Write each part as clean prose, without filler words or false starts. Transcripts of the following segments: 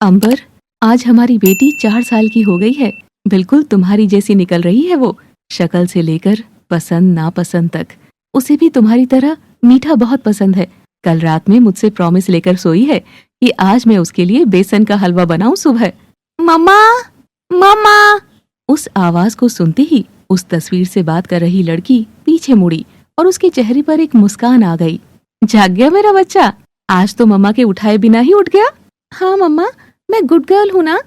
अंबर, आज हमारी बेटी 4 साल की हो गई है। बिल्कुल तुम्हारी जैसी निकल रही है वो, शक्ल से लेकर पसंद नापसंद तक। उसे भी तुम्हारी तरह मीठा बहुत पसंद है। कल रात में मुझसे प्रॉमिस लेकर सोई है कि आज मैं उसके लिए बेसन का हलवा बनाऊं सुबह। मम्मा, मम्मा। उस आवाज को सुनते ही उस तस्वीर से बात कर रही लड़की पीछे मुड़ी और उसके चेहरे पर एक मुस्कान आ गई। जाग गया मेरा बच्चा, आज तो मम्मा के उठाए बिना ही उठ गया। हाँ मम्मा, मैं गुड गर्ल हूँ ना।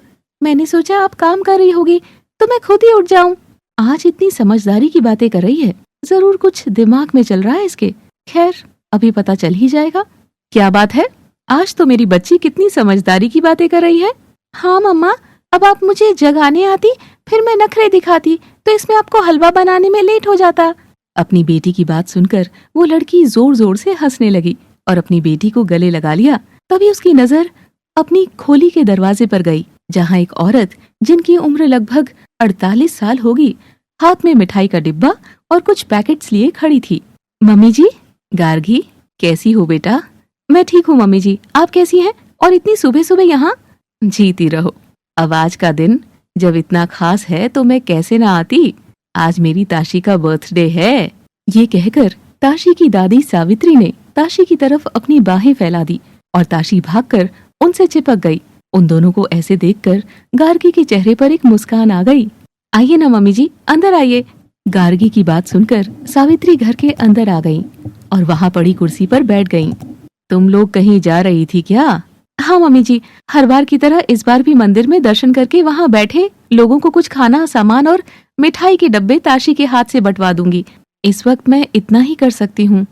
मैंने सोचा आप काम कर रही होगी तो मैं खुद ही उठ जाऊं। आज इतनी समझदारी की बातें कर रही है, जरूर कुछ दिमाग में चल रहा है इसके। खैर, अभी पता चल ही जाएगा। क्या बात है, आज तो मेरी बच्ची कितनी समझदारी की बातें कर रही है। हाँ मम्मा, अब आप मुझे जगाने आती, फिर मैं नखरे दिखाती तो इसमें आपको हलवा बनाने में लेट हो जाता। अपनी बेटी की बात सुनकर वो लड़की जोर जोर से हंसने लगी और अपनी बेटी को गले लगा लिया। तभी उसकी नजर अपनी खोली के दरवाजे पर गई, जहाँ एक औरत जिनकी उम्र लगभग 48 साल होगी, हाथ में मिठाई का डिब्बा और कुछ पैकेट्स लिए खड़ी थी। मम्मी जी, गार्गी, कैसी हो बेटा? मैं ठीक हूँ मम्मी जी, आप कैसी हैं? और इतनी सुबह सुबह यहाँ? जीती रहो। अब आज का दिन जब इतना खास है तो मैं कैसे ना आती। आज मेरी ताशी का बर्थडे है। ये कहकर ताशी की दादी सावित्री ने ताशी की तरफ अपनी बाहें फैला दी और ताशी भागकर उनसे चिपक गई। उन दोनों को ऐसे देखकर गार्गी के चेहरे पर एक मुस्कान आ गई। आइए ना मम्मी जी, अंदर आइए। गार्गी की बात सुनकर सावित्री घर के अंदर आ गईं और वहां पड़ी कुर्सी पर बैठ गईं। तुम लोग कहीं जा रही थी क्या? हाँ मम्मी जी, हर बार की तरह इस बार भी मंदिर में दर्शन करके वहाँ बैठे लोगों को कुछ खाना सामान और मिठाई के डब्बे ताशी के हाथ से बंटवा दूंगी। इस वक्त मैं इतना ही कर सकती हूँ।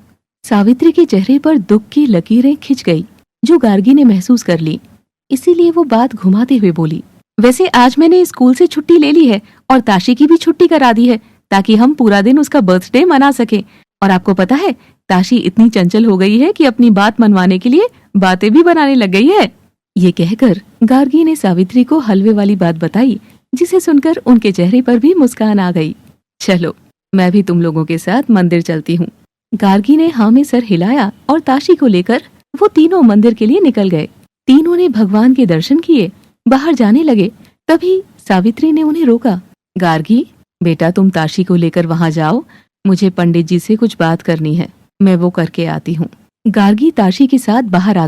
सावित्री के चेहरे पर दुख की लकीरें खिंच गई, जो गार्गी ने महसूस कर ली। इसीलिए वो बात घुमाते हुए बोली, वैसे आज मैंने स्कूल से छुट्टी ले ली है और ताशी की भी छुट्टी करा दी है, ताकि हम पूरा दिन उसका बर्थडे मना सके। और आपको पता है, ताशी इतनी चंचल हो गई है कि अपनी बात मनवाने के लिए बातें भी बनाने लग गई है। ये कहकर गार्गी ने सावित्री को हलवे वाली बात बताई, जिसे सुनकर उनके चेहरे पर भी मुस्कान आ गई। चलो, मैं भी तुम लोगों के साथ मंदिर चलती हूँ। गार्गी ने हाँ में सर हिलाया और ताशी को लेकर वो तीनों मंदिर के लिए निकल गए। तीनों ने भगवान के दर्शन किए, बाहर जाने लगे। तभी सावित्री ने उन्हें रोका। गार्गी बेटा, तुम ताशी को लेकर वहां जाओ, मुझे पंडित जी से कुछ बात करनी है, मैं वो करके आती हूँ। गार्गी ताशी के साथ बाहर आ